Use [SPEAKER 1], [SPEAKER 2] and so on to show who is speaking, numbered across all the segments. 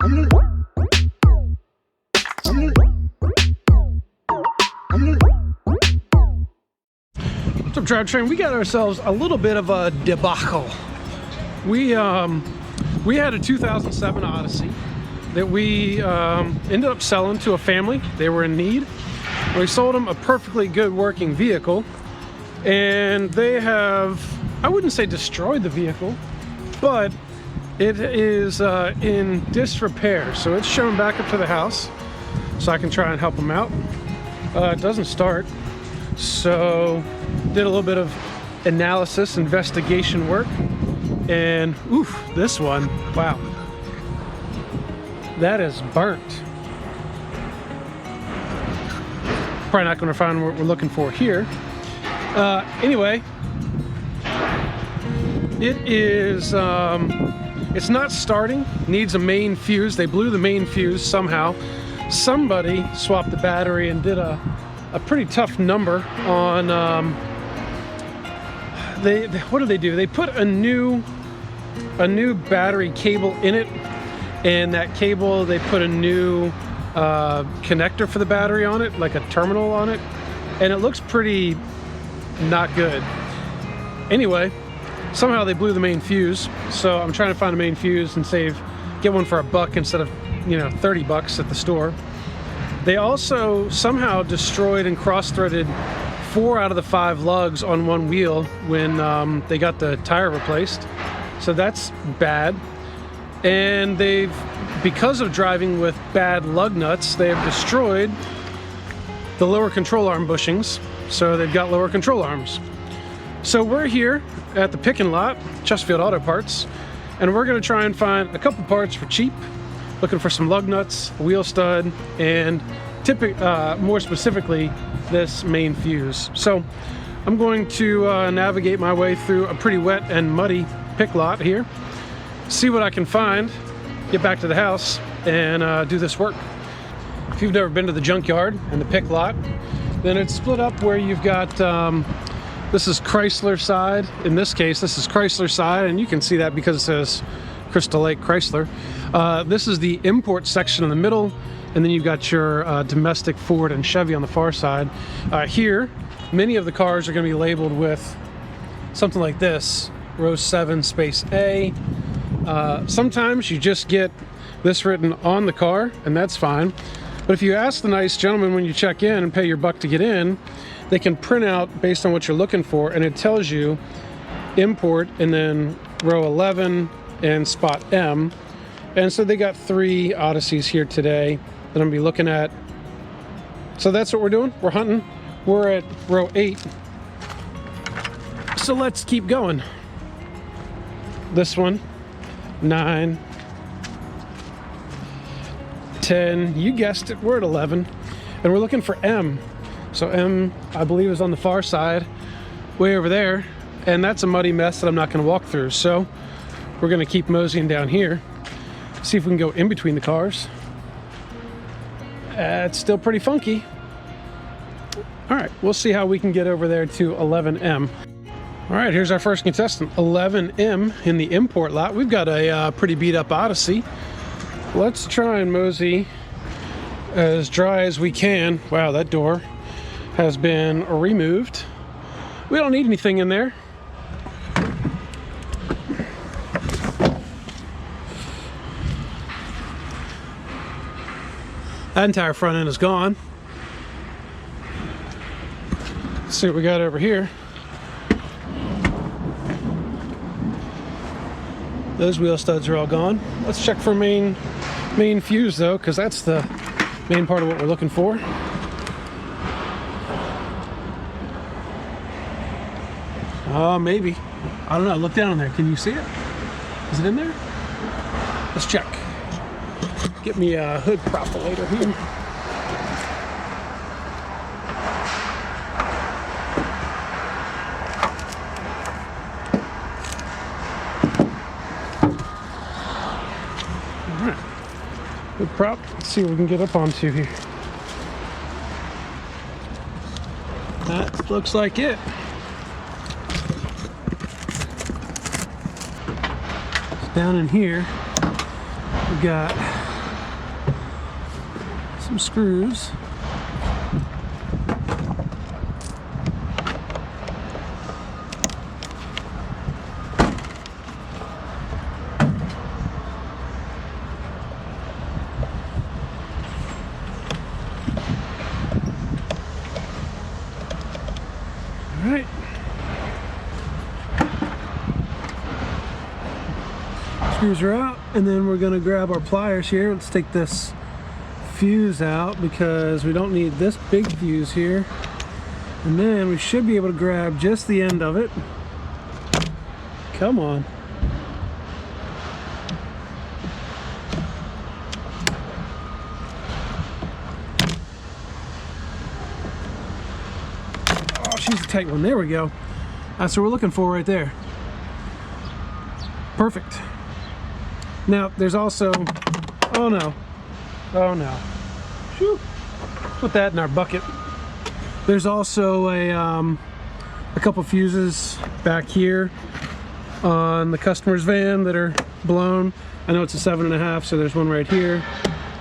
[SPEAKER 1] What's up, drivetrain? We got ourselves a little bit of a debacle. We had a 2007 Odyssey that we ended up selling to a family. They were in need. We sold them a perfectly good working vehicle, and they have, I wouldn't say destroyed the vehicle, but it is in disrepair. So it's shown back up to the house so I can try and help them out. It doesn't start. So did a little bit of analysis, investigation work, and oof, this one, wow, that is burnt. Probably not going to find what we're looking for here. Anyway, it is, it's not starting, needs a main fuse. They blew the main fuse somehow. Somebody swapped the battery and did a pretty tough number on, what did they do? They put a new battery cable in it, and that cable, they put a new connector for the battery on it, like a terminal on it, and it looks pretty not good. Anyway, somehow they blew the main fuse, so I'm trying to find a main fuse and get one for $1 instead of, you know, 30 bucks at the store. They also somehow destroyed and cross-threaded 4 out of the 5 lugs on one wheel when they got the tire replaced. So that's bad. And because of driving with bad lug nuts, they have destroyed the lower control arm bushings. So they've got lower control arms. So we're here at the picking lot, Chesterfield Auto Parts, and we're gonna try and find a couple parts for cheap. Looking for some lug nuts, a wheel stud, and more specifically, this main fuse. So I'm going to navigate my way through a pretty wet and muddy pick lot here, see what I can find, get back to the house, and do this work. If you've never been to the junkyard and the pick lot, then it's split up where you've got, this is Chrysler side. In this case, this is Chrysler side, and you can see that because it says Crystal Lake Chrysler. This is the import section in the middle, and then you've got your domestic Ford and Chevy on the far side. Here, many of the cars are going to be labeled with something like this, row 7 space A. Sometimes you just get this written on the car, and that's fine. But if you ask the nice gentleman when you check in and pay your $1 to get in, they can print out based on what you're looking for, and it tells you import and then row 11 and spot M. And so they got 3 Odysseys here today that I'm gonna be looking at. So that's what we're doing. We're hunting. We're at row 8. So let's keep going. This one, 9, 10, you guessed it, we're at 11. And we're looking for M. So M, I believe, is on the far side, way over there. And that's a muddy mess that I'm not gonna walk through. So we're gonna keep moseying down here, see if we can go in between the cars. It's still pretty funky. All right, we'll see how we can get over there to 11M. All right, here's our first contestant, 11M in the import lot. We've got a pretty beat up Odyssey. Let's try and mosey as dry as we can. Wow, that door has been removed. We don't need anything in there. That entire front end is gone. Let's see what we got over here. Those wheel studs are all gone. Let's check for main fuse though, because that's the main part of what we're looking for. Maybe. I don't know. Look down in there. Can you see it? Is it in there? Let's check. Get me a hood profilator here. All right. Hood prop. Let's see what we can get up onto here. That looks like it. Down in here, we've got some screws. All right. Screws are out, and then we're going to grab our pliers here. Let's take this fuse out because we don't need this big fuse here. And then we should be able to grab just the end of it. Come on. Oh, she's a tight one. There we go. That's what we're looking for right there. Perfect. Now, there's also, oh no, Whew. Put that in our bucket. There's also a couple fuses back here on the customer's van that are blown. I know it's a 7.5, so there's one right here.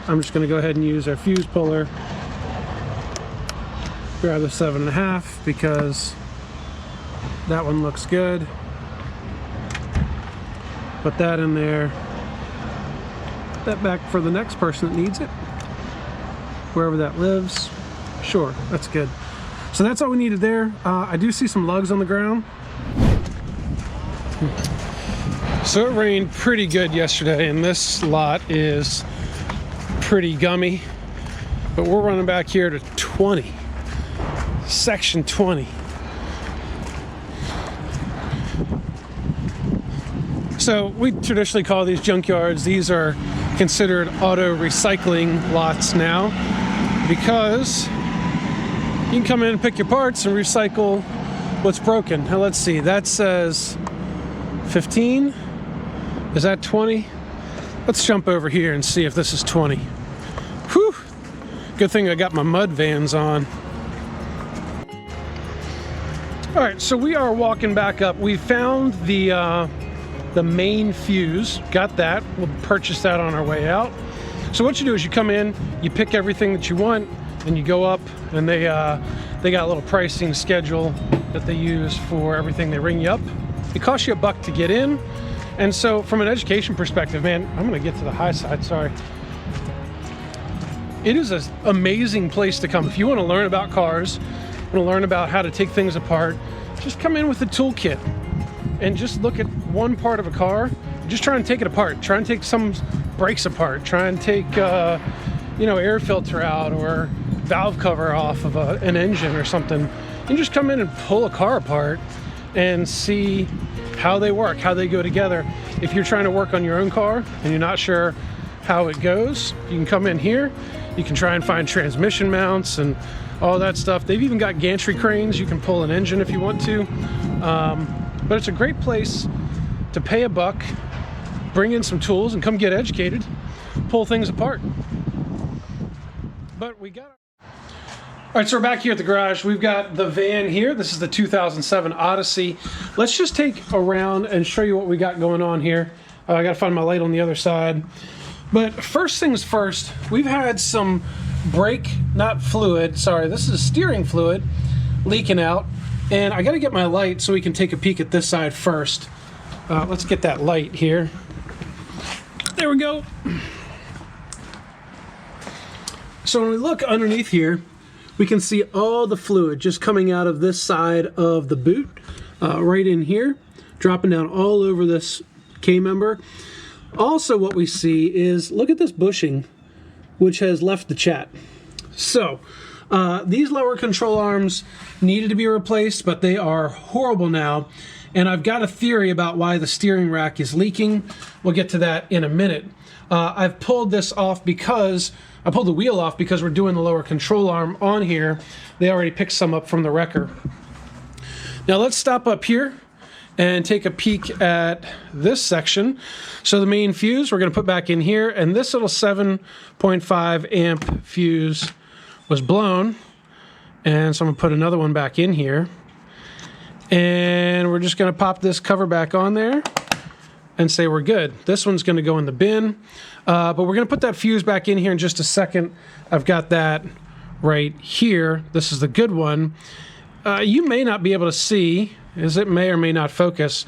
[SPEAKER 1] I'm just gonna go ahead and use our fuse puller. Grab the 7.5 because that one looks good. Put that in there. That back for the next person that needs it, wherever that lives. Sure, that's good. So that's all we needed there. I do see some lugs on the ground. So it rained pretty good yesterday, and this lot is pretty gummy, but we're running back here to 20, section 20. So we traditionally call these junkyards. These are considered auto recycling lots now because you can come in and pick your parts and recycle what's broken. Now let's see, that says 15. Is that 20? Let's jump over here and see if this is 20. Whew! Good thing I got my mud vans on. All right, so we are walking back up. We found the main fuse, got that. We'll purchase that on our way out. So what you do is you come in, you pick everything that you want, and you go up, and they got a little pricing schedule that they use for everything. They ring you up. It costs you $1 to get in. And so from an education perspective, man, I'm gonna get to the high side, sorry. It is an amazing place to come. If you wanna learn about cars, wanna learn about how to take things apart, just come in with a toolkit and just look at one part of a car. Just try and take it apart. Try and take some brakes apart. Try and take, air filter out or valve cover off of an engine or something. And just come in and pull a car apart and see how they work, how they go together. If you're trying to work on your own car and you're not sure how it goes, you can come in here. You can try and find transmission mounts and all that stuff. They've even got gantry cranes. You can pull an engine if you want to. But it's a great place to pay $1, bring in some tools, and come get educated, pull things apart. But we got... All right, so we're back here at the garage. We've got the van here. This is the 2007 Odyssey. Let's just take a round and show you what we got going on here. I gotta find my light on the other side. But first things first, we've had some brake, not fluid, sorry, this is steering fluid leaking out. And I gotta get my light so we can take a peek at this side first. Let's get that light here. There we go. So when we look underneath here, we can see all the fluid just coming out of this side of the boot, right in here, dropping down all over this K-member. Also what we see is, look at this bushing, which has left the chat. So, these lower control arms needed to be replaced, but they are horrible now. And I've got a theory about why the steering rack is leaking. We'll get to that in a minute. I've pulled this off because, I pulled the wheel off because we're doing the lower control arm on here. They already picked some up from the wrecker. Now let's stop up here and take a peek at this section. So the main fuse we're gonna put back in here, and this little 7.5 amp fuse was blown. And so I'm gonna put another one back in here. And we're just gonna pop this cover back on there. and say we're good. This one's going to go in the bin, but we're going to put that fuse back in here in just a second. I've got that right here. This is the good one. You may not be able to see, as it may or may not focus,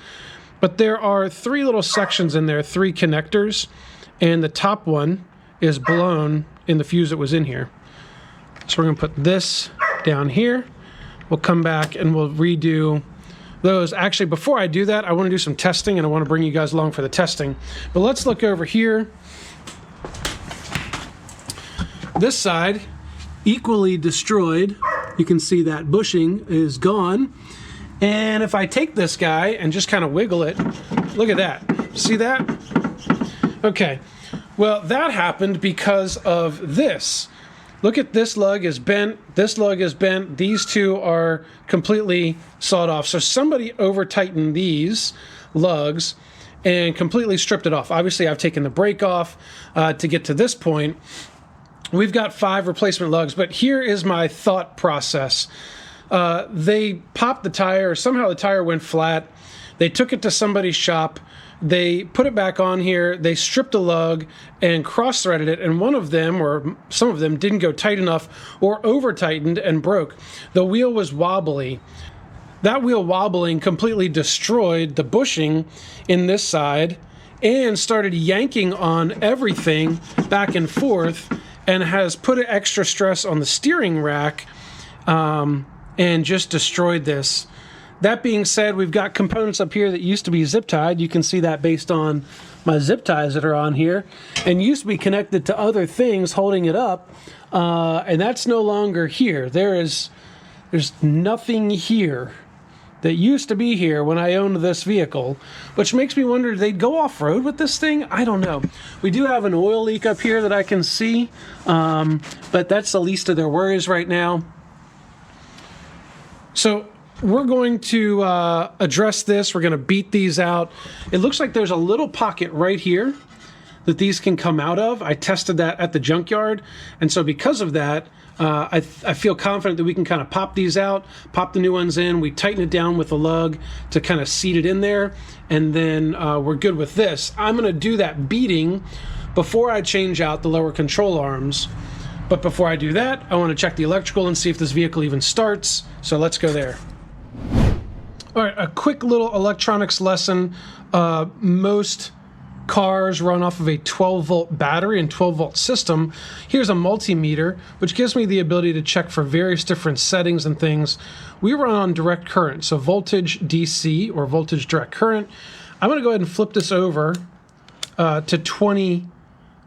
[SPEAKER 1] but there are 3 little sections in there, 3 connectors, and the top one is blown in the fuse that was in here. So we're going to put this down here. We'll come back and we'll redo those. Actually, before I do that, I want to do some testing, and I want to bring you guys along for the testing. But let's look over here. This side, equally destroyed. You can see that bushing is gone. And if I take this guy and just kind of wiggle it, look at that. See that? Okay. Well, that happened because of this. Look at this lug is bent, this lug is bent, these two are completely sawed off. So somebody over-tightened these lugs and completely stripped it off. Obviously, I've taken the brake off to get to this point. We've got 5 replacement lugs, but here is my thought process. They popped the tire, somehow the tire went flat. They took it to somebody's shop. They put it back on here, they stripped a lug and cross-threaded it, and one of them, or some of them, didn't go tight enough or over-tightened and broke. The wheel was wobbly. That wheel wobbling completely destroyed the bushing in this side and started yanking on everything back and forth, and has put an extra stress on the steering rack and just destroyed this. That being said, we've got components up here that used to be zip tied. You can see that based on my zip ties that are on here, and used to be connected to other things holding it up, and that's no longer here. There's nothing here that used to be here when I owned this vehicle, which makes me wonder, did they go off-road with this thing? I don't know. We do have an oil leak up here that I can see, but that's the least of their worries right now. So we're going to address this. We're going to beat these out. It looks like there's a little pocket right here that these can come out of. I tested that at the junkyard, and so because of that, I feel confident that we can kind of pop these out, pop the new ones in, we tighten it down with a lug to kind of seat it in there, and then we're good with this. I'm going to do that beating before I change out the lower control arms. But before I do that, I want to check the electrical and see if this vehicle even starts, so let's go there. All right, a quick little electronics lesson. Most cars run off of a 12-volt battery and 12-volt system. Here's a multimeter, which gives me the ability to check for various different settings and things. We run on direct current, so voltage DC, or voltage direct current. I'm going to go ahead and flip this over to 20,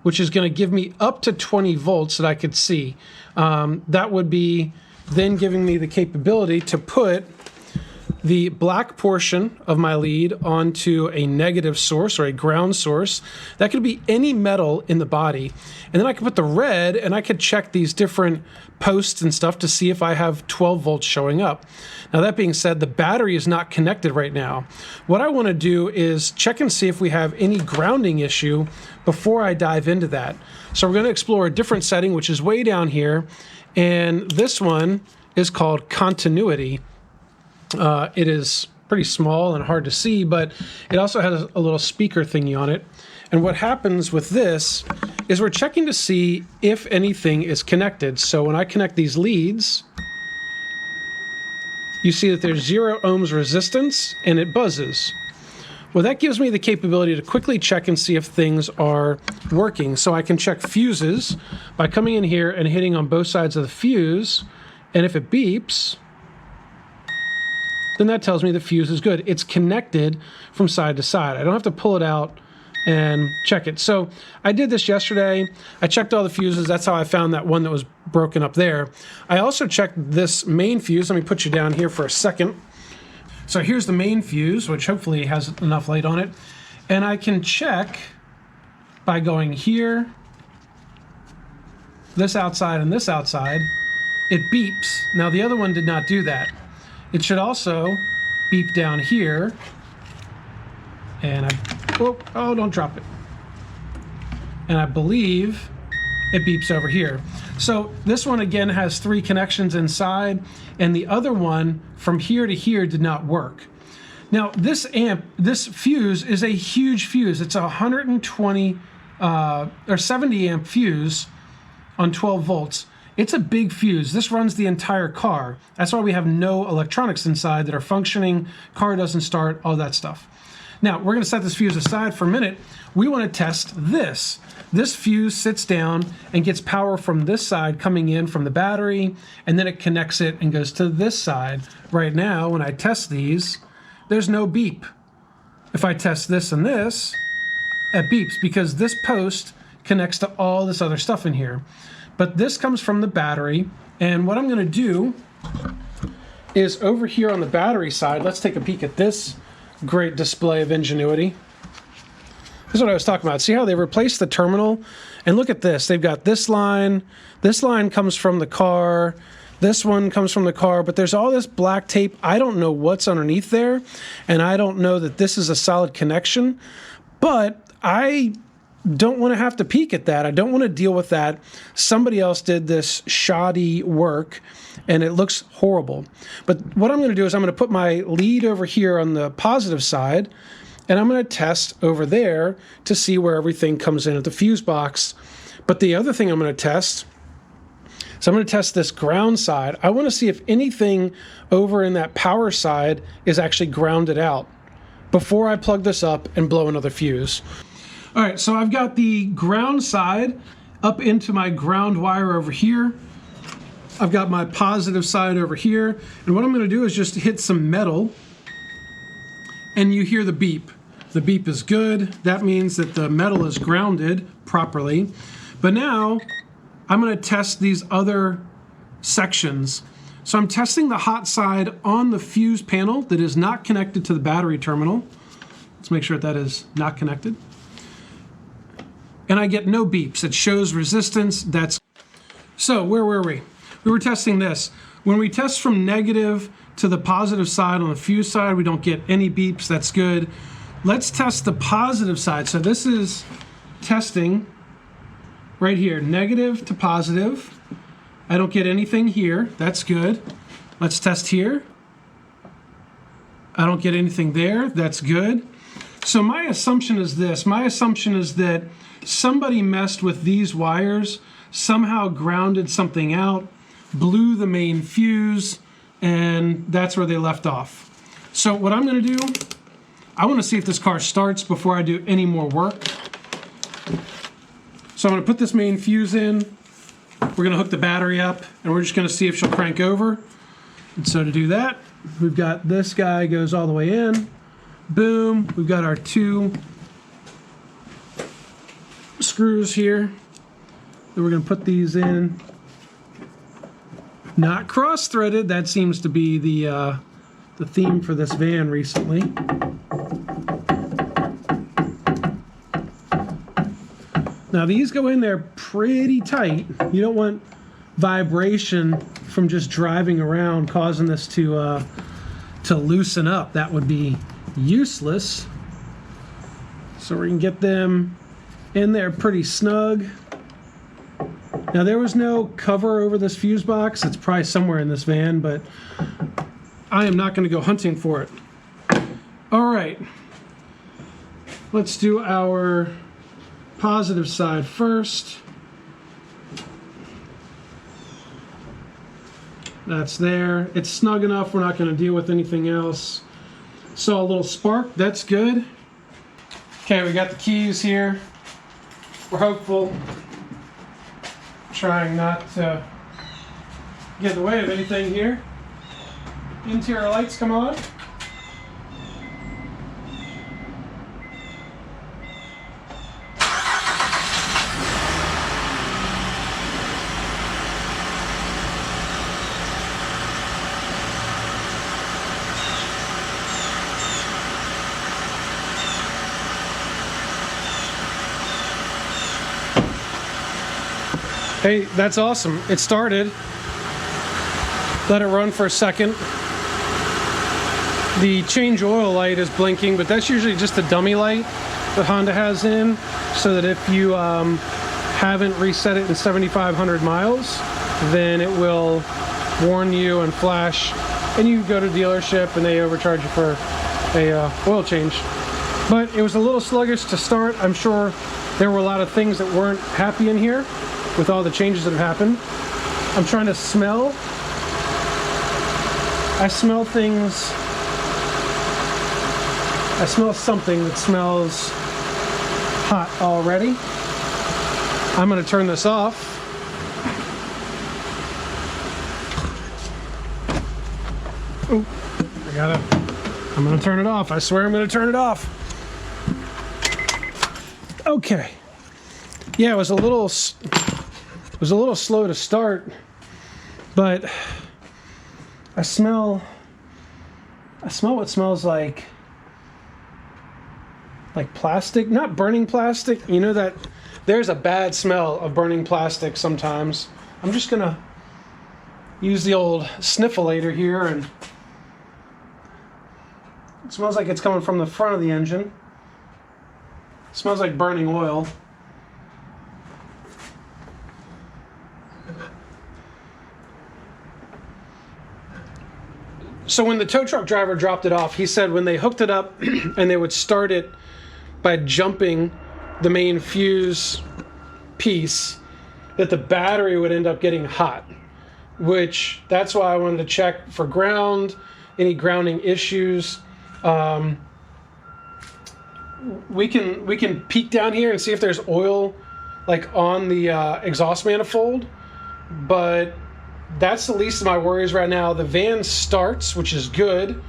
[SPEAKER 1] which is going to give me up to 20 volts that I could see. That would be then giving me the capability to put the black portion of my lead onto a negative source or a ground source. That could be any metal in the body. And then I could put the red, and I could check these different posts and stuff to see if I have 12 volts showing up. Now, that being said, the battery is not connected right now. What I want to do is check and see if we have any grounding issue before I dive into that. So we're going to explore a different setting, which is way down here. And this one is called continuity. It is pretty small and hard to see, but it also has a little speaker thingy on it. And what happens with this is we're checking to see if anything is connected. So when I connect these leads, you see that there's 0 ohms resistance and it buzzes. Well, that gives me the capability to quickly check and see if things are working. So I can check fuses by coming in here and hitting on both sides of the fuse. And if it beeps, then that tells me the fuse is good. It's connected from side to side. I don't have to pull it out and check it. So I did this yesterday. I checked all the fuses. That's how I found that one that was broken up there. I also checked this main fuse. Let me put you down here for a second. So here's the main fuse, which hopefully has enough light on it. And I can check by going here, this outside and this outside. It beeps. Now the other one did not do that. It should also beep down here, and oh, don't drop it. And I believe it beeps over here. So this one again has 3 connections inside, and the other one from here to here did not work. Now this fuse is a huge fuse. It's a 120 or 70 amp fuse on 12 volts. It's a big fuse. This runs the entire car. That's why we have no electronics inside that are functioning. Car doesn't start, all that stuff. Now, we're going to set this fuse aside for a minute. We want to test this. This fuse sits down and gets power from this side coming in from the battery, and then it connects it and goes to this side. Right now, when I test these, there's no beep. If I test this and this, it beeps because this post connects to all this other stuff in here. But this comes from the battery, and what I'm going to do is over here on the battery side, let's take a peek at this great display of ingenuity. This is what I was talking about. See how they replaced the terminal? And look at this. They've got this line. This line comes from the car. This one comes from the car, but there's all this black tape. I don't know what's underneath there, and I don't know that this is a solid connection, but I don't want to have to peek at that. I don't want to deal with that. Somebody else did this shoddy work, and it looks horrible. But what I'm going to do is I'm going to put my lead over here on the positive side, and I'm going to test over there to see where everything comes in at the fuse box. But the other thing I'm going to test, so I'm going to test this ground side. I want to see if anything over in that power side is actually grounded out before I plug this up and blow another fuse. All right, so I've got the ground side up into my ground wire over here. I've got my positive side over here. And what I'm going to do is just hit some metal, and you hear the beep. The beep is good. That means that the metal is grounded properly. But now I'm going to test these other sections. So I'm testing the hot side on the fuse panel that is not connected to the battery terminal. Let's make sure that is not connected. And I get no beeps. It shows resistance. So where were we? We were testing this. When we test from negative to the positive side on the fuse side, we don't get any beeps. That's good. Let's test the positive side. So this is testing right here, negative to positive. I don't get anything here. That's good. Let's test here. I don't get anything there. That's good. So my assumption is this. My assumption is that somebody messed with these wires, somehow grounded something out, blew the main fuse, and that's where they left off. So what I'm going to do, I want to see if this car starts before I do any more work. So I'm going to put this main fuse in. We're going to hook the battery up, and we're just going to see if she'll crank over. And so to do that, we've got this guy goes all the way in. Boom. We've got our two screws here. Then we're going to put these in. Not cross-threaded. That seems to be the theme for this van recently. Now these go in there pretty tight. You don't want vibration from just driving around causing this to loosen up. That would be useless. So we can get them in there pretty snug. Now there was no cover over this fuse box. It's probably somewhere in this van, but I am not going to go hunting for it. All right, let's do our positive side first. That's there. It's snug enough. We're not going to deal with anything else. Saw a little spark. That's good. Okay, we got the keys here. We're hopeful. Trying not to get in the way of anything here. Interior lights come on. Hey, that's awesome. It started. Let it run for a second. The change oil light is blinking, but that's usually just a dummy light that Honda has in, so that if you haven't reset it in 7,500 miles, then it will warn you and flash, and you go to dealership and they overcharge you for oil change. But it was a little sluggish to start. I'm sure there were a lot of things that weren't happy in here with all the changes that have happened. I'm trying to smell. I smell things. I smell something that smells hot already. I'm going to turn this off. Oh, I'm going to turn it off. I swear I'm going to turn it off. Okay. Yeah, it was a little slow to start, but I smell what smells like plastic, not burning plastic. You know that there's a bad smell of burning plastic sometimes. I'm just gonna use the old snifflator here, and it smells like it's coming from the front of the engine. It smells like burning oil. So when the tow truck driver dropped it off, he said when they hooked it up and they would start it by jumping the main fuse piece, that the battery would end up getting hot, which that's why I wanted to check for ground, any grounding issues. We can peek down here and see if there's oil like on the exhaust manifold, but that's the least of my worries right now. The van starts, which is good,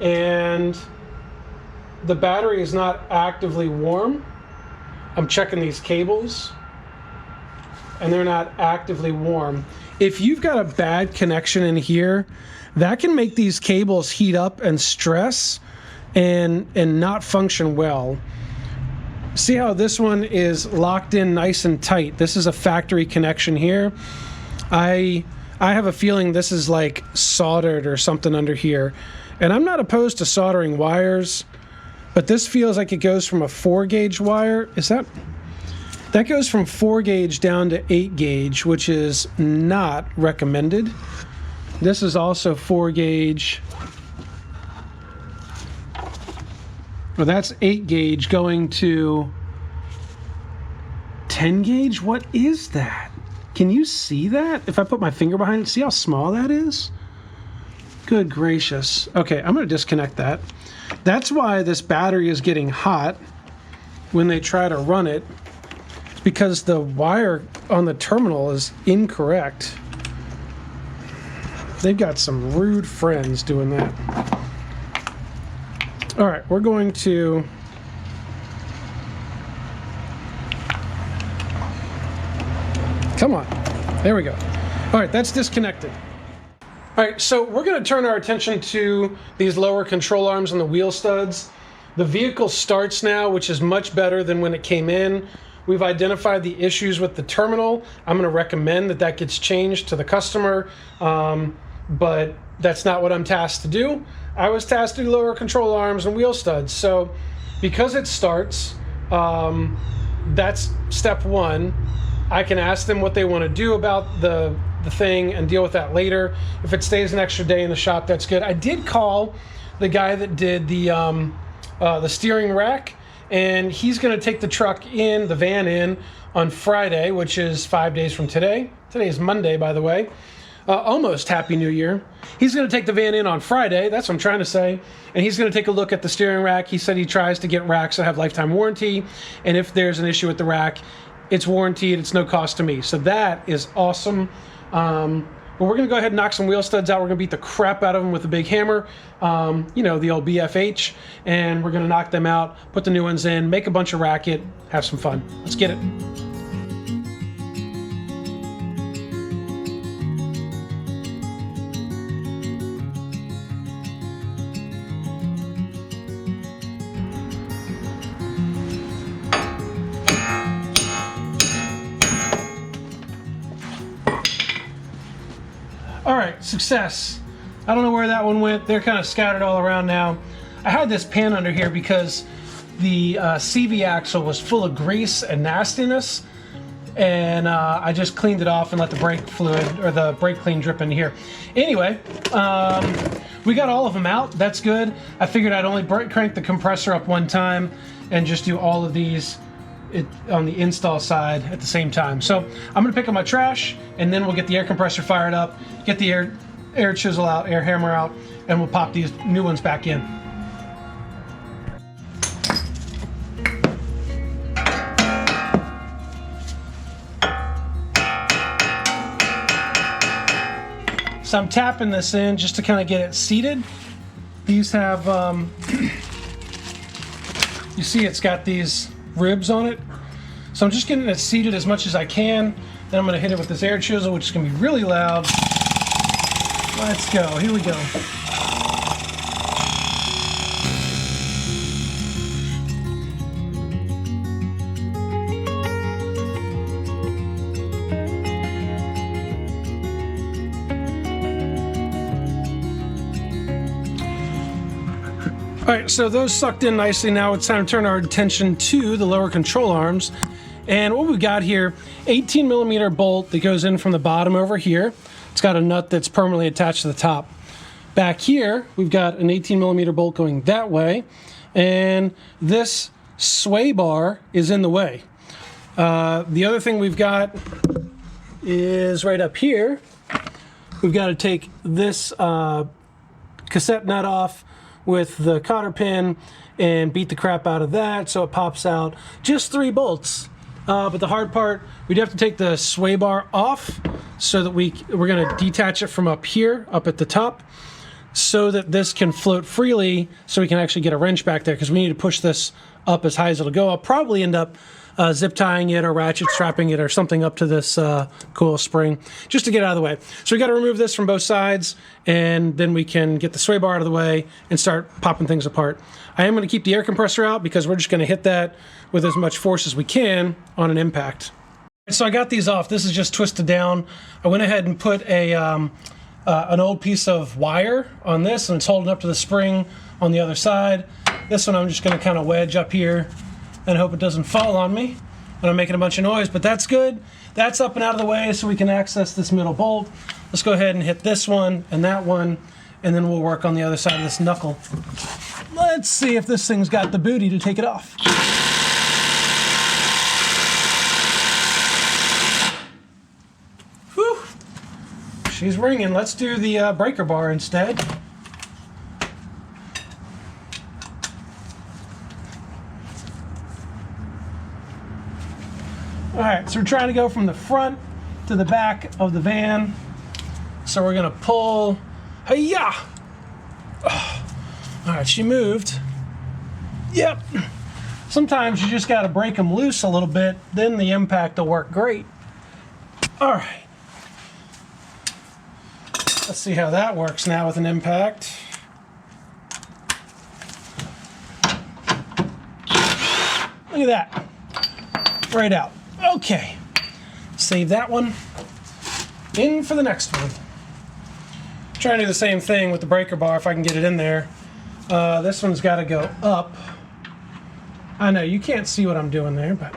[SPEAKER 1] and the battery is not actively warm. I'm checking these cables, and they're not actively warm. If you've got a bad connection in here, that can make these cables heat up and stress and not function well. See how this one is locked in nice and tight? This is a factory connection here. I have a feeling this is like soldered or something under here. And I'm not opposed to soldering wires, but this feels like it goes from a 4-gauge wire. That goes from 4 gauge down to 8 gauge, which is not recommended. This is also 4 gauge. Well, that's 8 gauge going to 10 gauge. What is that? Can you see that? If I put my finger behind it, see how small that is? Good gracious. Okay, I'm going to disconnect that. That's why this battery is getting hot when they try to run it. It's because the wire on the terminal is incorrect. They've got some rude friends doing that. All right, we're going to... Come on. There we go. All right, that's disconnected. All right, so we're going to turn our attention to these lower control arms and the wheel studs. The vehicle starts now, which is much better than when it came in. We've identified the issues with the terminal. I'm going to recommend that gets changed to the customer, but that's not what I'm tasked to do. I was tasked to do lower control arms and wheel studs. So because it starts, that's step one. I can ask them what they want to do about the thing and deal with that later. If it stays an extra day in the shop, that's good. I did call the guy that did the steering rack, and he's going to take the van in on Friday, which is 5 days from today. Today is Monday, by the way. Almost Happy New Year. He's going to take the van in on Friday. That's what I'm trying to say. And he's going to take a look at the steering rack. He said he tries to get racks that have lifetime warranty. And if there's an issue with the rack, it's warranted. It's no cost to me. So that is awesome. But we're going to go ahead and knock some wheel studs out. We're going to beat the crap out of them with a big hammer. You know, the old BFH. And we're going to knock them out, put the new ones in, make a bunch of racket, have some fun. Let's get it. All right, success. I don't know where that one went. They're kind of scattered all around now. I had this pan under here because the CV axle was full of grease and nastiness, and I just cleaned it off and let the brake fluid or the brake clean drip in here. Anyway, we got all of them out. That's good. I figured I'd only crank the compressor up one time and just do all of these on the install side at the same time. So I'm gonna pick up my trash, and then we'll get the air compressor fired up, get the air chisel out, air hammer out, and we'll pop these new ones back in. So I'm tapping this in just to kind of get it seated. These have, you see it's got these ribs on it. So I'm just getting it seated as much as I can. Then I'm gonna hit it with this air chisel, which is gonna be really loud. Let's go, here we go. All right, so those sucked in nicely. Now it's time to turn our attention to the lower control arms. And what we've got here, 18mm bolt that goes in from the bottom over here. It's got a nut that's permanently attached to the top. Back here, we've got an 18mm bolt going that way. And this sway bar is in the way. The other thing we've got is right up here. We've got to take this cassette nut off with the cotter pin and beat the crap out of that so it pops out. Just 3 bolts. But the hard part, we'd have to take the sway bar off so that we're gonna detach it from up here, up at the top, so that this can float freely so we can actually get a wrench back there, because we need to push this up as high as it'll go. I'll probably end up zip tying it or ratchet strapping it or something up to this coil spring just to get it out of the way. So we got to remove this from both sides, and then we can get the sway bar out of the way and start popping things apart. I am going to keep the air compressor out because we're just going to hit that with as much force as we can on an impact. So I got these off. This is just twisted down. I went ahead and put an old piece of wire on this, and it's holding up to the spring on the other side. This one I'm just going to kind of wedge up here and hope it doesn't fall on me when I'm making a bunch of noise, but that's good. That's up and out of the way so we can access this middle bolt. Let's go ahead and hit this one and that one, and then we'll work on the other side of this knuckle. Let's see if this thing's got the booty to take it off. Whew. She's ringing. Let's do the breaker bar instead. All right, so we're trying to go from the front to the back of the van. So we're gonna pull, hi-ya! Oh. All right, she moved. Yep. Sometimes you just gotta break them loose a little bit, then the impact will work great. All right. Let's see how that works now with an impact. Look at that, right out. Okay, save that one. In for the next one. Try and do the same thing with the breaker bar if I can get it in there. This one's got to go up. I know you can't see what I'm doing there, but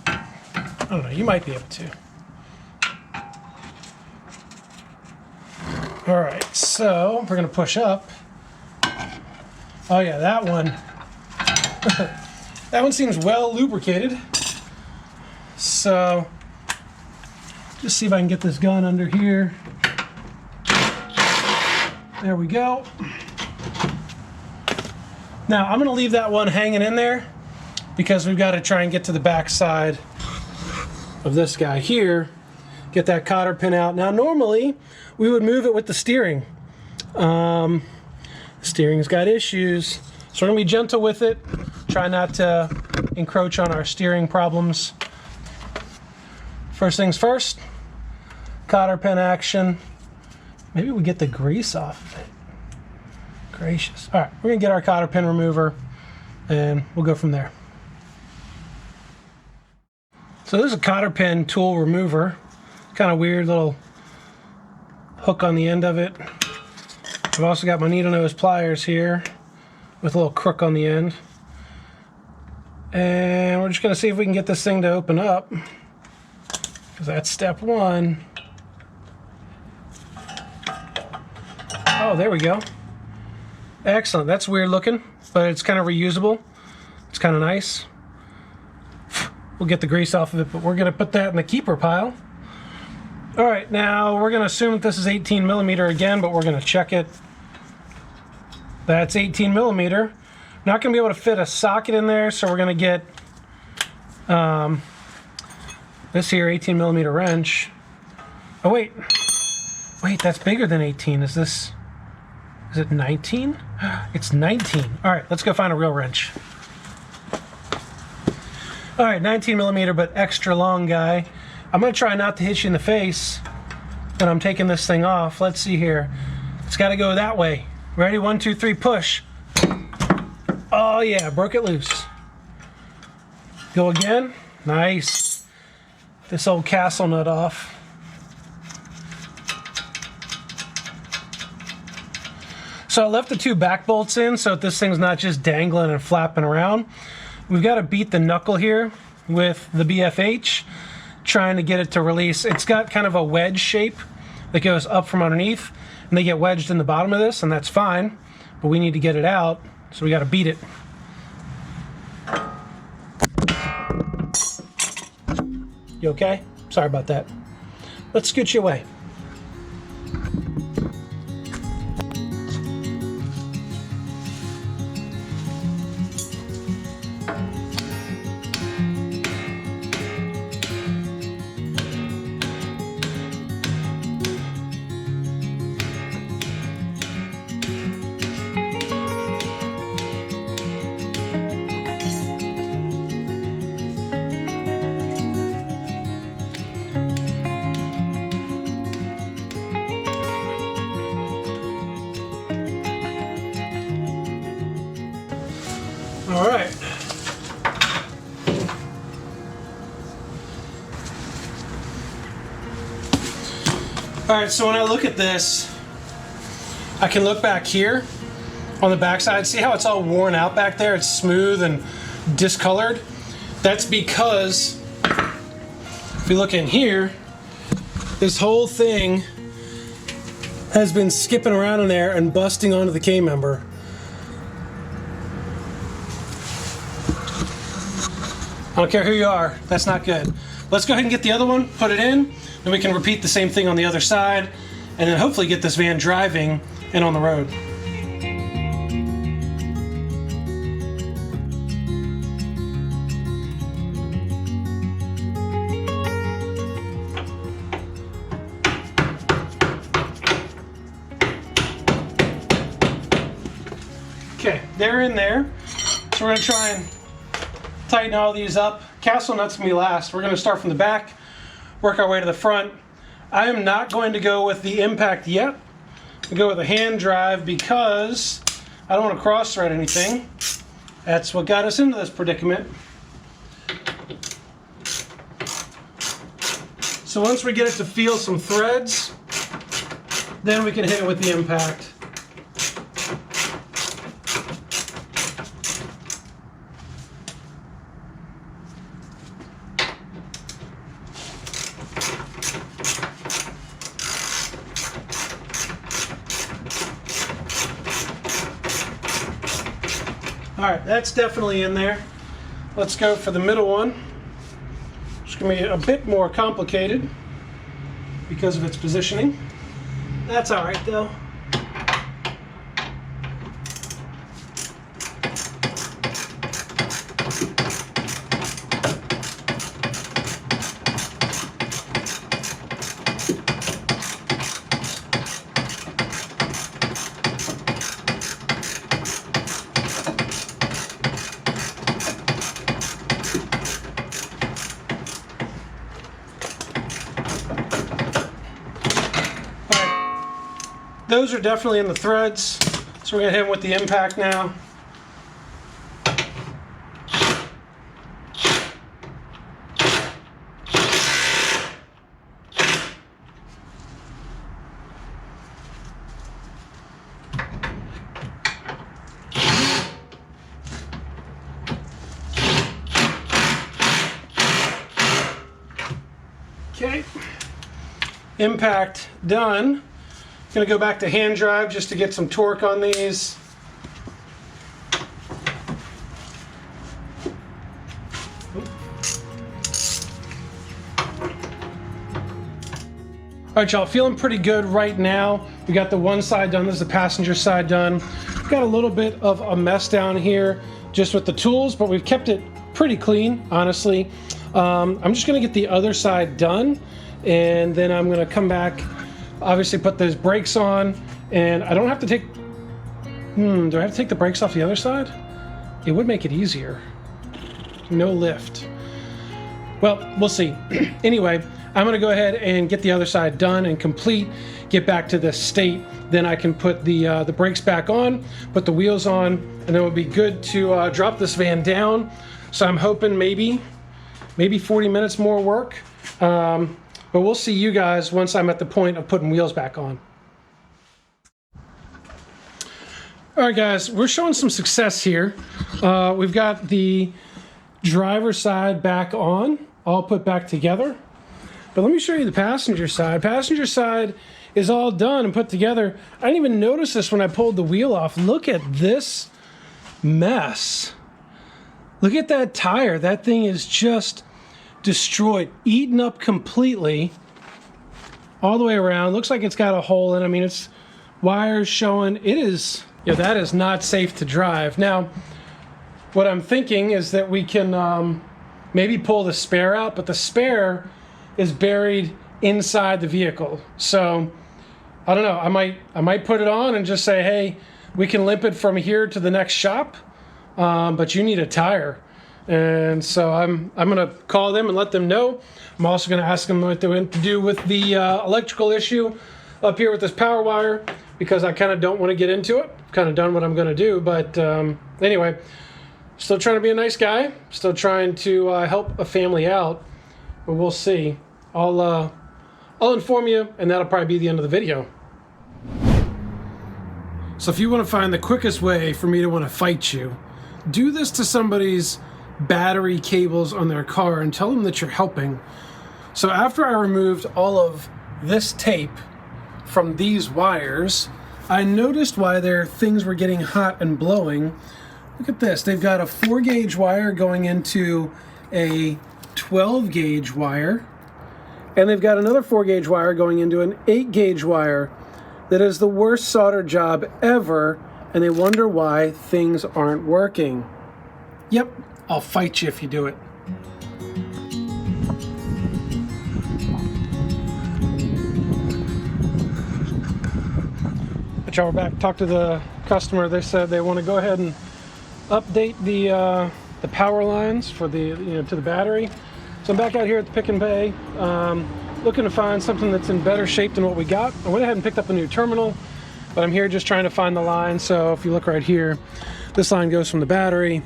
[SPEAKER 1] I don't know, you might be able to. All right, so we're gonna push up. Oh yeah, that one. That one seems well lubricated. So, just see if I can get this gun under here. There we go. Now, I'm gonna leave that one hanging in there because we've got to try and get to the back side of this guy here. Get that cotter pin out. Now, normally, we would move it with the steering. Steering's got issues, so we're gonna be gentle with it. Try not to encroach on our steering problems. First things first, cotter pin action. Maybe we get the grease off of it. Gracious. All right, we're gonna get our cotter pin remover and we'll go from there. So there's a cotter pin tool remover. Kind of weird little hook on the end of it. I've also got my needle nose pliers here with a little crook on the end. And we're just gonna see if we can get this thing to open up. because that's step one. Oh, there we go. Excellent. That's weird looking, but it's kind of reusable. It's kind of nice. We'll get the grease off of it, but we're going to put that in the keeper pile. All right, now we're going to assume that this is 18 millimeter again, but we're going to check it. That's 18 millimeter. Not going to be able to fit a socket in there, so we're going to get this here 18 millimeter wrench. Oh, wait, that's bigger than 18. Is it 19? It's 19. All right, let's go find a real wrench. All right, 19 millimeter, but extra long guy. I'm gonna try not to hit you in the face when I'm taking this thing off. Let's see here. It's gotta go that way. Ready? 1, 2, 3, push. Oh yeah, broke it loose. Go again. Nice. This old castle nut off. So I left the 2 back bolts in so that this thing's not just dangling and flapping around. We've got to beat the knuckle here with the BFH, trying to get it to release. It's got kind of a wedge shape that goes up from underneath, and they get wedged in the bottom of this, and that's fine, but we need to get it out, so we got to beat it. You okay? Sorry about that. Let's scoot you away. All right. All right, so when I look at this, I can look back here on the backside. See how it's all worn out back there? It's smooth and discolored. That's because if you look in here, this whole thing has been skipping around in there and busting onto the K-member. I don't care who you are, that's not good. Let's go ahead and get the other one, put it in, then we can repeat the same thing on the other side, and then hopefully get this van driving and on the road. Okay, they're in there, so we're gonna try and tighten all these up. Castle nuts can be last. We're going to start from the back, work our way to the front. I am not going to go with the impact yet. I'll go with a hand drive because I don't want to cross thread anything. That's what got us into this predicament. So once we get it to feel some threads, then we can hit it with the impact. All right, that's definitely in there. Let's go for the middle one. It's going to be a bit more complicated because of its positioning. That's all right though. Those are definitely in the threads, so we're going to hit them with the impact now. Okay. Okay, impact done. Gonna go back to hand drive just to get some torque on these. All right, y'all, feeling pretty good right now. We got the one side done, this is the passenger side done. We've got a little bit of a mess down here just with the tools, but we've kept it pretty clean, honestly. I'm just gonna get the other side done, and then I'm gonna come back, obviously put those brakes on, and I don't have to take, do I have to take the brakes off the other side? It would make it easier. No lift. Well, we'll see. Anyway, I'm gonna go ahead and get the other side done and complete, get back to this state, then I can put the brakes back on, put the wheels on, and then we'll be good to drop this van down. So I'm hoping maybe 40 minutes more work, but we'll see you guys once I'm at the point of putting wheels back on. All right, guys, we're showing some success here. We've got the driver's side back on, all put back together. But let me show you the passenger side. Passenger side is all done and put together. I didn't even notice this when I pulled the wheel off. Look at this mess. Look at that tire. That thing is just destroyed, eaten up completely all the way around. Looks like it's got a hole in it. I mean, it's wires showing. It is, that is not safe to drive. Now, what I'm thinking is that we can maybe pull the spare out, but the spare is buried inside the vehicle. So I don't know, I might put it on and just say, hey, we can limp it from here to the next shop, but you need a tire. And so I'm gonna call them and let them know. I'm also gonna ask them what they want to do with the electrical issue up here with this power wire, because I kind of don't want to get into it. Kind of done what I'm gonna do, but anyway, still trying to be a nice guy, still trying to help a family out, but we'll see. I'll inform you, and that'll probably be the end of the video. So if you want to find the quickest way for me to want to fight you, do this to somebody's battery cables on their car and tell them that you're helping. So after I removed all of this tape from these wires, I noticed why their things were getting hot and blowing. Look at this. They've got a 4-gauge wire going into a 12-gauge wire. And they've got another 4-gauge wire going into an 8-gauge wire that is the worst solder job ever, and they wonder why things aren't working. Yep, I'll fight you if you do it. But y'all, we're back. Talked to the customer. They said they want to go ahead and update the power lines for the to the battery. So I'm back out here at the pick and pay, looking to find something that's in better shape than what we got. I went ahead and picked up a new terminal, but I'm here just trying to find the line. So if you look right here, this line goes from the battery,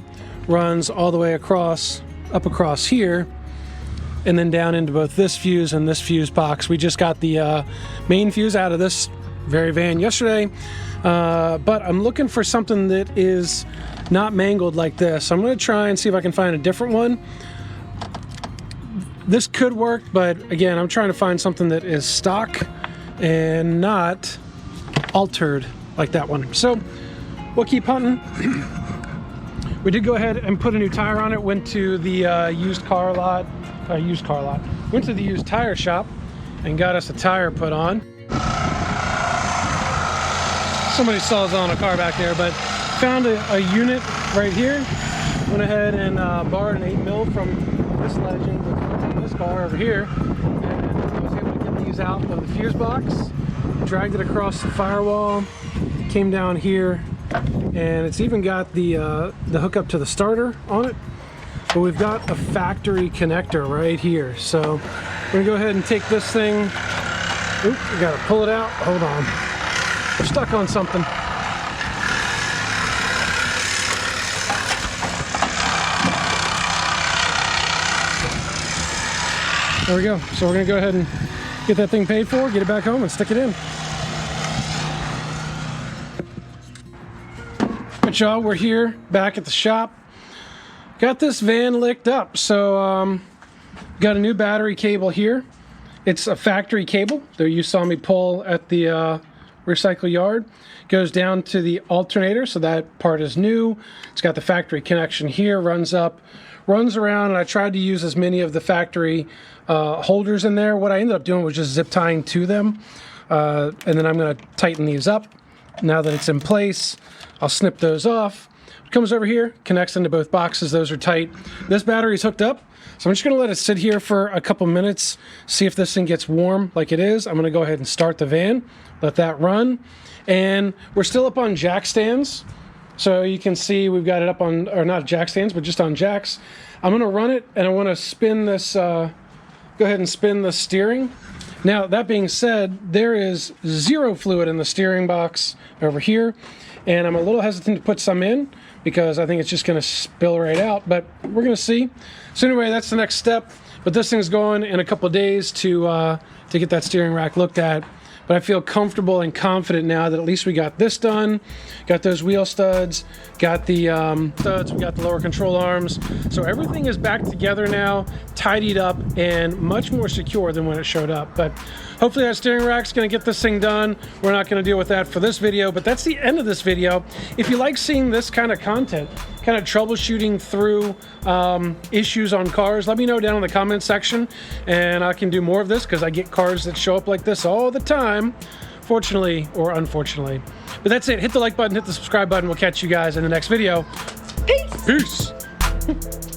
[SPEAKER 1] runs all the way across, up across here, and then down into both this fuse and this fuse box. We just got the main fuse out of this very van yesterday, but I'm looking for something that is not mangled like this. So I'm going to try and see if I can find a different one. This could work, but again, I'm trying to find something that is stock and not altered like that one. So we'll keep hunting. We did go ahead and put a new tire on it. Went to the used car lot. Went to the used tire shop and got us a tire put on. Somebody saws on a car back there, but found a unit right here. Went ahead and borrowed an 8mm from this legend in this car over here, and I was able to get these out of the fuse box, dragged it across the firewall, came down here, and it's even got the hookup to the starter on it. But we've got a factory connector right here, so we're gonna go ahead and take this thing. Oop, we gotta pull it out. Hold on, we're stuck on something. There we go. So we're gonna go ahead and get that thing paid for, get it back home, and stick it in. But y'all, we're here back at the shop. Got this van licked up. So got a new battery cable here, It's a factory cable that you saw me pull at the recycle yard. Goes down to the alternator, so that part is new. It's got the factory connection here, runs up, runs around, and I tried to use as many of the factory holders in there. What I ended up doing was just zip tying to them, and then I'm going to tighten these up. Now that it's in place, I'll snip those off. It comes over here, connects into both boxes. Those are tight. This battery is hooked up, so I'm just going to let it sit here for a couple minutes, see if this thing gets warm like it is. I'm going to go ahead and start the van, let that run. And we're still up on jack stands, so you can see we've got it up on, or not jack stands, but just on jacks. I'm going to run it, and I want to spin this, go ahead and spin the steering. Now, that being said, there is 0 fluid in the steering box over here, and I'm a little hesitant to put some in because I think it's just going to spill right out, but we're going to see. So anyway, that's the next step, but this thing's going in a couple of days to get that steering rack looked at. But I feel comfortable and confident now that at least we got this done, got those wheel studs, got the studs, we got the lower control arms. So everything is back together now, tidied up, and much more secure than when it showed up. But hopefully that steering rack's gonna get this thing done. We're not gonna deal with that for this video, but that's the end of this video. If you like seeing this kind of content, kind of troubleshooting through issues on cars, let me know down in the comment section, and I can do more of this because I get cars that show up like this all the time, fortunately or unfortunately. But that's it. Hit the like button, hit the subscribe button. We'll catch you guys in the next video. Peace. Peace.